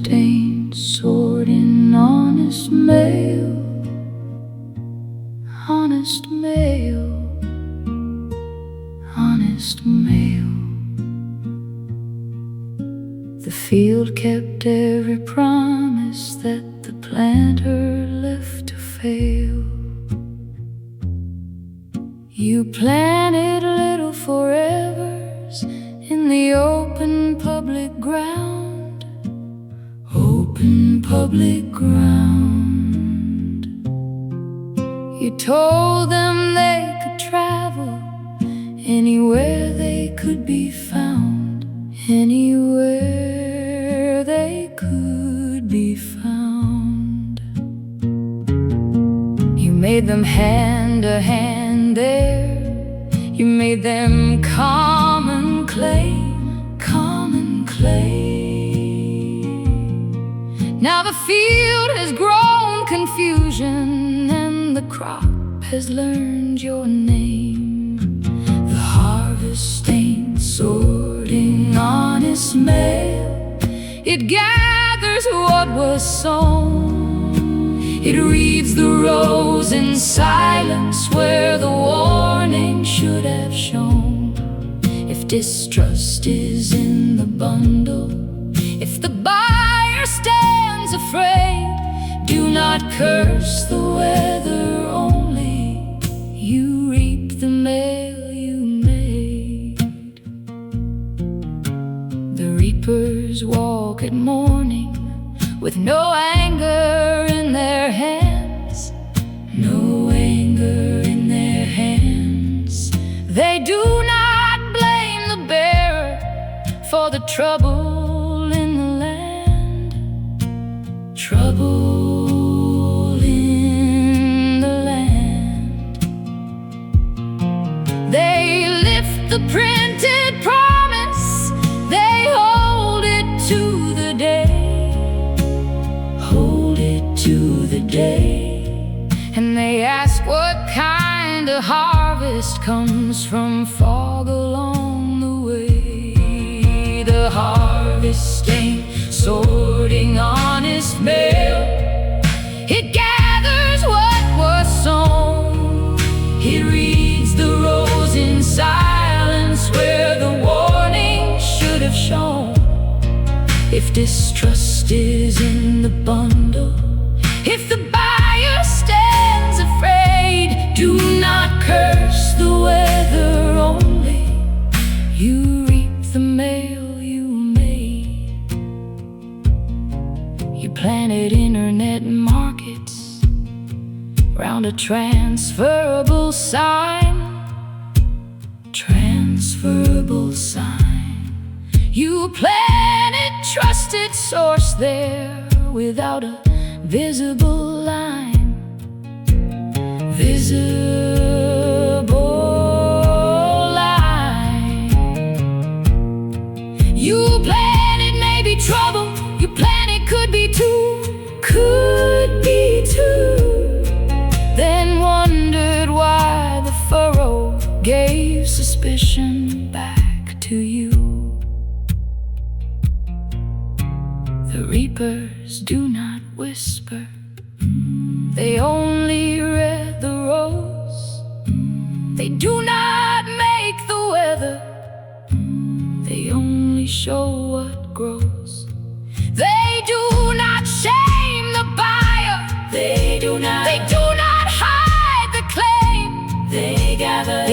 stain, sorting honest mail, honest mail, honest mail. The field kept every promise that the planter left to fail. You planted little forevers in the open public ground, open public ground. You told them they could travel anywhere they could be found, anywhere they could be found. You made them hand to hand there, you made them common clay, common clay. Now the field has grown confusion and the crop has learned your name. The harvest stain, sorting honest mail, it gathers what was sown. It reads the rows in silence where the warning should have shown. If distrust is in the bundle, if the buyer stands afraid, do not curse the weather only. You reap the mail you made. The reapers walk at morning with no anger in their hands, no anger in their hands. They do not blame the bearer for the trouble in the land, trouble in the land. They lift the printed promise, they hold it to the day, to the day, and they ask what kind of harvest comes from fog along the way. The harvest stain, sorting honest mail, it gathers what was sown. It reads the rows in silence where the warning should have shown. If distrust is in the bundle, if the buyer stands afraid, do not curse the weather only. You reap the mail you made. You planted internet markets round a transferable sign, transferable sign. You planted trusted source there without a visible line, visible line. You planted maybe trouble, you planted could be two, could be two. Then wondered why the furrow gave suspicion back to you. The reapers do not whisper, they only read the rows. They do not make the weather, they only show what grows. They do not shame the buyer, they do not hide the claim. They gather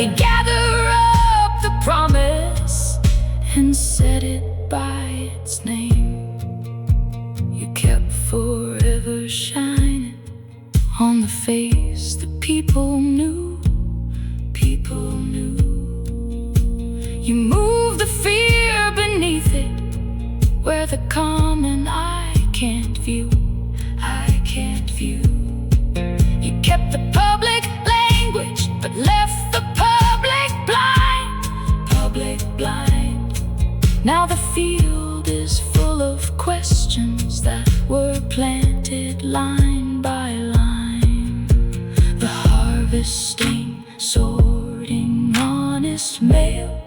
up the promise and set it by its name. You kept forever shining on the face that people knew, people knew. You moved the fear beneath it where the common eye can't view, I can't view. You kept the public language but left the public blind, public blind. Now the field is full of questions that were planted line by line. The harvest stain, sorting honest mail,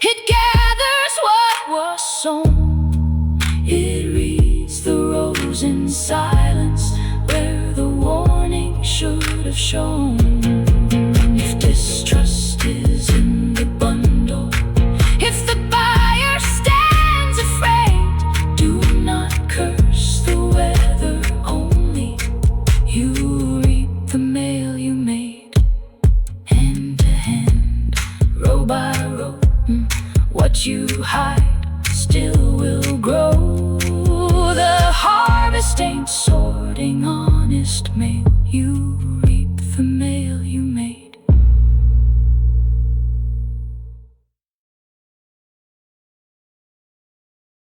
it gathers what was sown. It reads shown. If distrust is in the bundle, if the buyer stands afraid, do not curse the weather, only you reap the mail you made. Hand to hand, row by row, what you hide still will grow. The harvest ain't sown.